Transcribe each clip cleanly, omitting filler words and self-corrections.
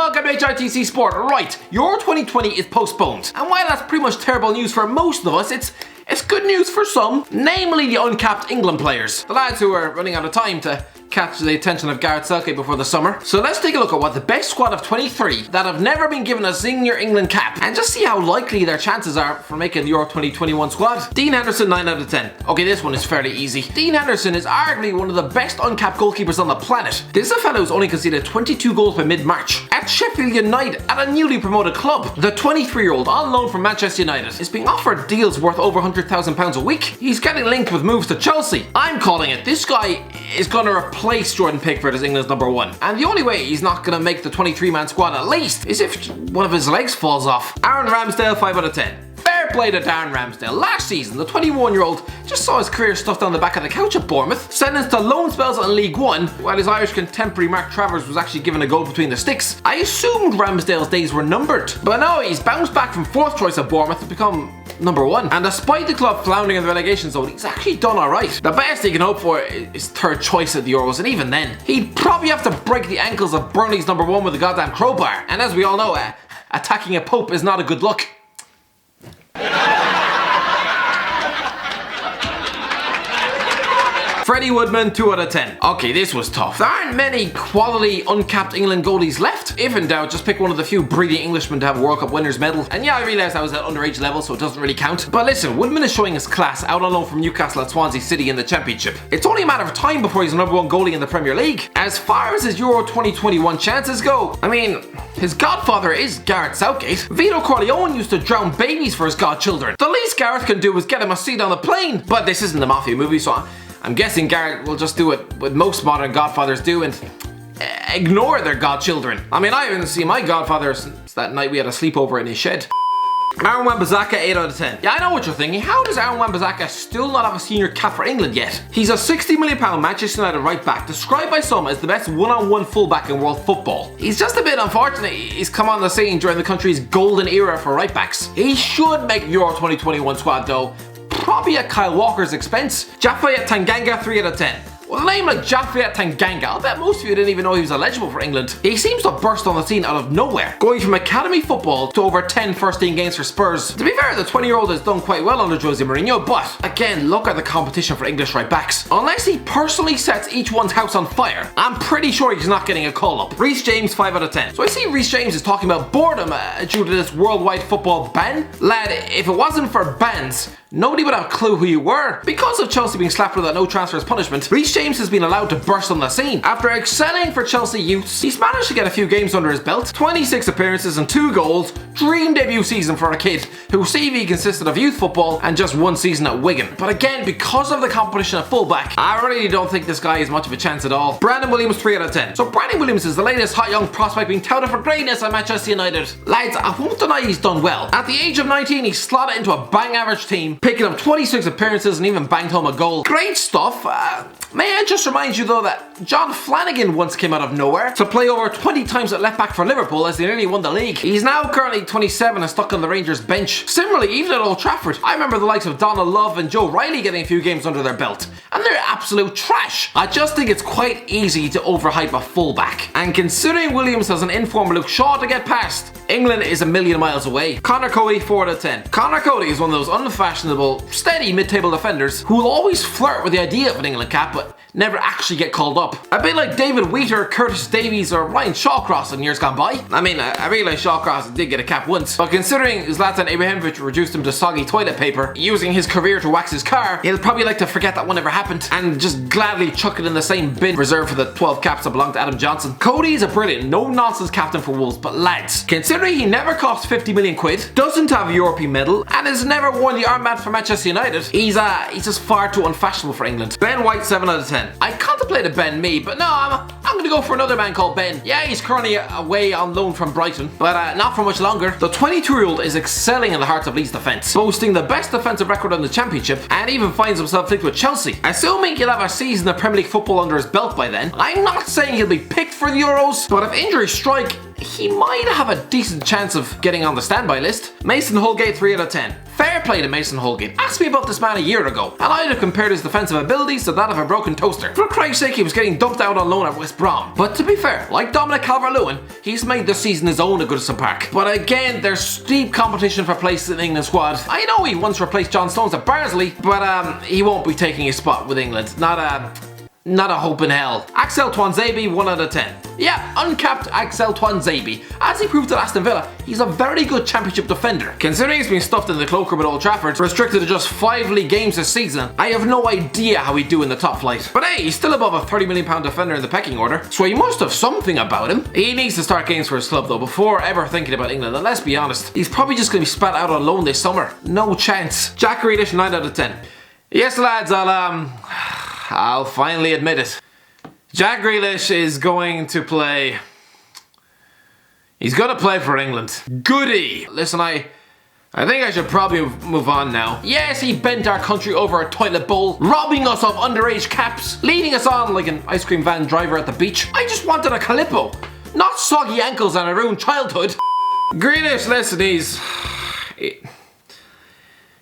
welcome to HITC Sport. Right, Euro 2020 is postponed. And while that's pretty much terrible news for most of us, it's good news for some, namely the uncapped England players. The lads who are running out of time to catch the attention of Gareth Southgate before the summer. So let's take a look at what the best squad of 23 that have never been given a senior England cap and just see how likely their chances are for making the Euro 2021 squad. Dean Henderson, 9 out of 10. Okay, this one is fairly easy. Dean Henderson is arguably one of the best uncapped goalkeepers on the planet. This is a fellow who's only conceded 22 goals by mid-March at Sheffield United at a newly promoted club. The 23-year-old on loan from Manchester United is being offered deals worth over £100,000 a week. He's getting linked with moves to Chelsea. I'm calling it. This guy is going to replace Jordan Pickford as England's #1. And the only way he's not going to make the 23-man squad at least is if one of his legs falls off. Aaron Ramsdale, 5 out of 10. Fair play to Darren Ramsdale. Last season, the 21-year-old just saw his career stuffed down the back of the couch at Bournemouth, sentenced to loan spells in League One, while his Irish contemporary Mark Travers was actually given a goal between the sticks. I assumed Ramsdale's days were numbered, but no, he's bounced back from 4th choice at Bournemouth to become #1. And despite the club floundering in the relegation zone, he's actually done alright. The best he can hope for is 3rd choice at the Euros, and even then, he'd probably have to break the ankles of Burnley's #1 with a goddamn crowbar. And as we all know, attacking a pope is not a good look. Freddie Woodman, 2 out of 10. Okay, this was tough. There aren't many quality uncapped England goalies left. If in doubt, just pick one of the few breeding Englishmen to have a World Cup winners medal. And yeah, I realised I was at underage level, so it doesn't really count. But listen, Woodman is showing his class out on loan from Newcastle at Swansea City in the Championship. It's only a matter of time before he's the #1 goalie in the Premier League. As far as his Euro 2021 chances go, I mean, his godfather is Gareth Southgate. Vito Corleone used to drown babies for his godchildren. The least Gareth can do is get him a seat on the plane. But this isn't a mafia movie, so I'm guessing Gareth will just do what most modern godfathers do and ignore their godchildren. I mean, I haven't seen my godfather since that night we had a sleepover in his shed. Aaron Wan-BISSAKA, 8 out of 10. Yeah, I know what you're thinking. How does Aaron Wan-BISSAKA still not have a senior cap for England yet? He's a £60 million Manchester United right back, described by some as the best one-on-one fullback in world football. He's just a bit unfortunate he's come on the scene during the country's golden era for right backs. He should make the Euro 2021 squad though, probably at Kyle Walker's expense. Japhet Tanganga, 3 out of 10. With a name like Japhet Tanganga, I'll bet most of you didn't even know he was eligible for England. He seems to burst on the scene out of nowhere, going from academy football to over 10 first-team games for Spurs. To be fair, the 20-year-old has done quite well under Jose Mourinho, but again, look at the competition for English right-backs. Unless he personally sets each one's house on fire, I'm pretty sure he's not getting a call-up. Reece James, 5 out of 10. So I see Reece James is talking about boredom due to this worldwide football ban. Lad, if it wasn't for bans, nobody would have a clue who you were. Because of Chelsea being slapped with a no transfers punishment, Reece James has been allowed to burst on the scene. After excelling for Chelsea youths, he's managed to get a few games under his belt. 26 appearances and 2 goals. Dream debut season for a kid whose CV consisted of youth football and just 1 season at Wigan. But again, because of the competition at fullback, I really don't think this guy has much of a chance at all. Brandon Williams, 3 out of 10. So Brandon Williams is the latest hot young prospect being touted for greatness at Manchester United. Lads, I won't deny he's done well. At the age of 19, he slotted into a bang average team, picking up 26 appearances and even banged home a goal. Great stuff. May I just remind you though that John Flanagan once came out of nowhere to play over 20 times at left back for Liverpool as they nearly won the league. He's now currently 27 and stuck on the Rangers bench. Similarly, even at Old Trafford, I remember the likes of Donald Love and Joe Riley getting a few games under their belt, and they're absolute trash. I just think it's quite easy to overhype a fullback, and considering Williams has an informed Luke Shaw to get past, England is a million miles away. Conor Coady, 4 out of 10. Conor Coady is one of those unfashionable, steady mid-table defenders who will always flirt with the idea of an England cap, but never actually get called up. A bit like David Wheater, Curtis Davies or Ryan Shawcross in years gone by. I mean, I realise Shawcross did get a cap once, but considering Zlatan Ibrahimovic reduced him to soggy toilet paper, using his career to wax his car, he'll probably like to forget that one ever happened and just gladly chuck it in the same bin reserved for the 12 caps that belong to Adam Johnson. Coady is a brilliant, no-nonsense captain for Wolves, but lads, considering he never cost 50 million quid, doesn't have a European medal, and has never worn the armband for Manchester United, he's just far too unfashionable for England. Ben White, 7 out of 10. I contemplated Ben Mee, but no, I'm gonna go for another man called Ben. Yeah, he's currently away on loan from Brighton, but not for much longer. The 22-year-old is excelling in the heart of Leeds defence, boasting the best defensive record in the Championship, and even finds himself linked with Chelsea. Assuming he'll have a season of Premier League football under his belt by then, I'm not saying he'll be picked for the Euros, but if injuries strike, he might have a decent chance of getting on the standby list. Mason Holgate, 3 out of 10. Fair Fair play to Mason Holgate. Asked me about this man a year ago, and I'd have compared his defensive abilities to that of a broken toaster. For Christ's sake, he was getting dumped out on loan at West Brom. But to be fair, like Dominic Calvert-Lewin, he's made this season his own at Goodison Park. But again, there's steep competition for places in the England squad. I know he once replaced John Stones at Barnsley, but he won't be taking his spot with England. Not a hope in hell. Axel Tuanzebe, 1 out of 10. Yeah, uncapped Axel Tuanzebe. As he proved at Aston Villa, he's a very good championship defender. Considering he's been stuffed in the cloakroom at Old Trafford, restricted to just 5 league games this season, I have no idea how he'd do in the top flight. But hey, he's still above a £30 million defender in the pecking order, so he must have something about him. He needs to start games for his club though, before ever thinking about England, and let's be honest, he's probably just going to be spat out on loan this summer. No chance. Jack Grealish, 9 out of 10. Yes lads, I'll finally admit it. Jack Grealish is going to play... He's going to play for England. Goody! Listen, I think I should probably move on now. Yes, he bent our country over a toilet bowl, robbing us of underage caps, leading us on like an ice cream van driver at the beach. I just wanted a Calippo, not soggy ankles and a ruined childhood. Grealish, listen,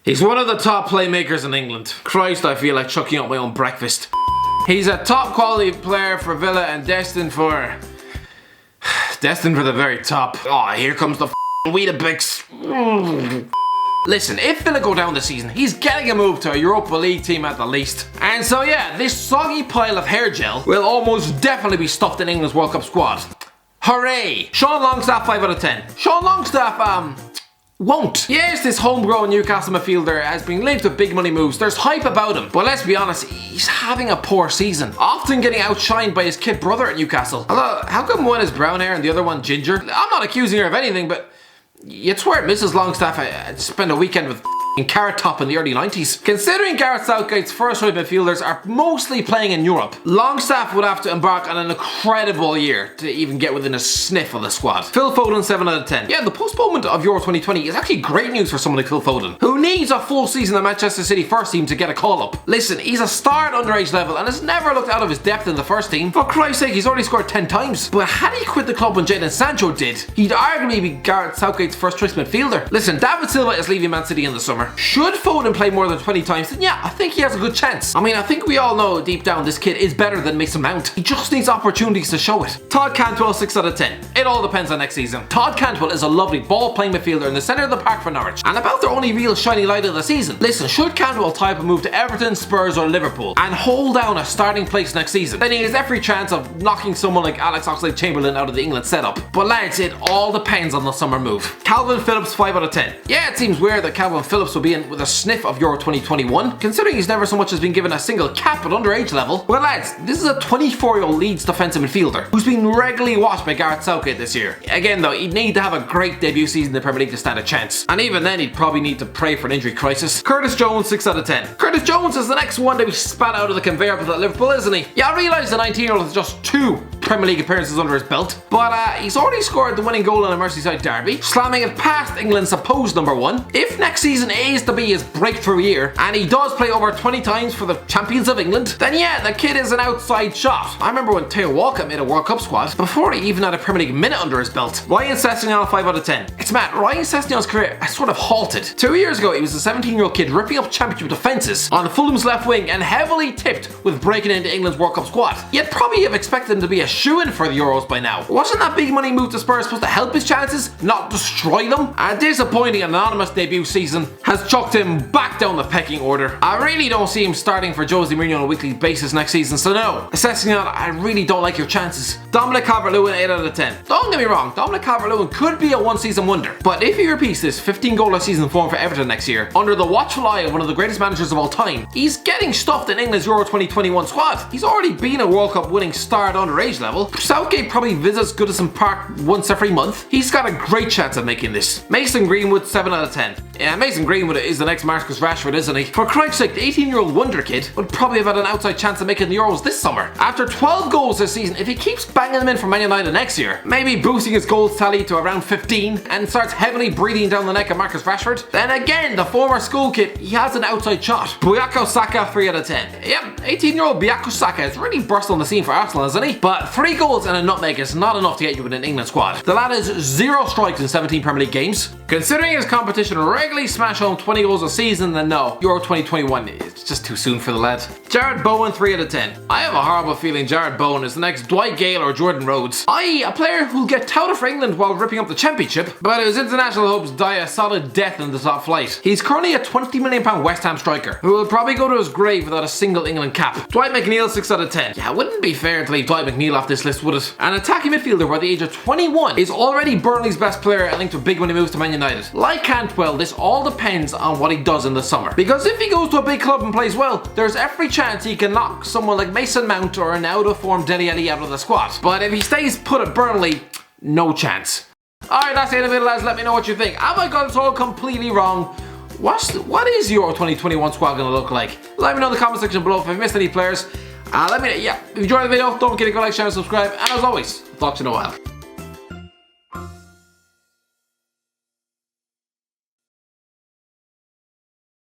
he's one of the top playmakers in England. Christ, I feel like chucking up my own breakfast. He's a top quality player for Villa and destined for the very top. Oh, here comes the Weetabix. Listen, if Villa go down this season, he's getting a move to a Europa League team at the least. And so yeah, this soggy pile of hair gel will almost definitely be stuffed in England's World Cup squad. Hooray! Sean Longstaff, 5 out of 10. Sean Longstaff, won't. Yes, this homegrown Newcastle midfielder has been linked with big money moves. There's hype about him. But let's be honest, he's having a poor season. Often getting outshined by his kid brother at Newcastle. Although, how come one is brown hair and the other one ginger? I'm not accusing her of anything, but you'd swear Mrs. Longstaff had spent a weekend with Carrot Top in the early 90s. Considering Gareth Southgate's first-rate midfielders are mostly playing in Europe, Longstaff would have to embark on an incredible year to even get within a sniff of the squad. Phil Foden, 7 out of 10. Yeah, the postponement of Euro 2020 is actually great news for someone like Phil Foden, who needs a full season of Manchester City first team to get a call-up. Listen, he's a star at underage level and has never looked out of his depth in the first team. For Christ's sake, he's already scored 10 times. But had he quit the club when Jadon Sancho did, he'd arguably be Gareth Southgate's first choice midfielder. Listen, David Silva is leaving Man City in the summer. Should Foden play more than 20 times, then yeah, I think he has a good chance. I mean, I think we all know deep down this kid is better than Mason Mount. He just needs opportunities to show it. Todd Cantwell, 6 out of 10. It all depends on next season. Todd Cantwell is a lovely ball-playing midfielder in the centre of the park for Norwich, and about their only real shining light of the season. Listen, should Cantwell tie up a move to Everton, Spurs or Liverpool and hold down a starting place next season, then he has every chance of knocking someone like Alex Oxlade-Chamberlain out of the England setup. But lads, it all depends on the summer move. Kalvin Phillips, 5 out of 10. Yeah, it seems weird that Kalvin Phillips will be in with a sniff of Euro 2021, considering he's never so much as been given a single cap at underage level. Well lads, this is a 24-year-old Leeds defensive midfielder who's been regularly watched by Gareth Southgate this year. Again though, he'd need to have a great debut season in the Premier League to stand a chance, and even then he'd probably need to pray for an injury crisis. Curtis Jones, 6 out of 10. Curtis Jones is the next one to be spat out of the conveyor belt at Liverpool, isn't he? Yeah, I realise the 19-year-old has just 2 Premier League appearances under his belt, but he's already scored the winning goal in a Merseyside derby, slamming it past England's supposed number 1. If next season is to be his breakthrough year, and he does play over 20 times for the champions of England, then yeah, the kid is an outside shot. I remember when Theo Walcott made a World Cup squad before he even had a Premier League minute under his belt. Ryan Sessegnon, 5 out of 10. It's mad, Ryan Sessegnon's career has sort of halted. 2 years ago, he was a 17-year-old kid ripping up championship defences on Fulham's left wing and heavily tipped with breaking into England's World Cup squad. You'd probably have expected him to be a shoo-in for the Euros by now. Wasn't that big money move to Spurs supposed to help his chances, not destroy them? A disappointing anonymous debut season has chucked him back down the pecking order. I really don't see him starting for Jose Mourinho on a weekly basis next season, so no. Sessegnon, I really don't like your chances. Dominic Calvert-Lewin, 8 out of 10. Don't get me wrong, Dominic Calvert-Lewin could be a one-season wonder, but if he repeats this 15-goal a season form for Everton next year, under the watchful eye of one of the greatest managers of all time, he's getting stuffed in England's Euro 2021 squad. He's already been a World Cup winning star at underage level. Southgate probably visits Goodison Park once every month. He's got a great chance of making this. Mason Greenwood, 7 out of 10. Yeah, Mason Greenwood is the next Marcus Rashford, isn't he? For Christ's sake, the 18-year-old wonder kid would probably have had an outside chance of making the Euros this summer. After 12 goals this season, if he keeps banging them in for Man United next year, maybe boosting his goals tally to around 15 and starts heavily breathing down the neck of Marcus Rashford, then again, the former school kid, he has an outside shot. Bukayo Saka, 3 out of 10. Yep, 18-year-old Bukayo Saka has really burst on the scene for Arsenal, hasn't he? But 3 goals and a nutmeg is not enough to get you in an England squad. The lad has 0 strikes in 17 Premier League games. Considering his competition regularly smash home home 20 goals a season, then no. Euro 2021 is just too soon for the lad. Jarrod Bowen, 3 out of 10. I have a horrible feeling Jarrod Bowen is the next Dwight Gale or Jordan Rhodes, i.e. a player who'll get touted for England while ripping up the championship, but his international hopes die a solid death in the top flight. He's currently a £20 million West Ham striker, who will probably go to his grave without a single England cap. Dwight McNeil, 6 out of 10. Yeah, it wouldn't be fair to leave Dwight McNeil off this list, would it? An attacking midfielder by the age of 21 is already Burnley's best player and linked to big when he moves to Man United. Like Cantwell, this all depends on what he does in the summer, because if he goes to a big club and plays well, there's every chance he can knock someone like Mason Mount or an out-of-form Dele Alli out of the squad. But if he stays put at Burnley, no chance. Alright, that's the end of it, lads. Let me know what you think. Have I got it all completely wrong? What is Euro 2021 squad gonna look like? Let me know in the comment section below if I've missed any players. Let me know, yeah, if you enjoyed the video, don't forget to go like, share, and subscribe. And as always, talk to you in a while.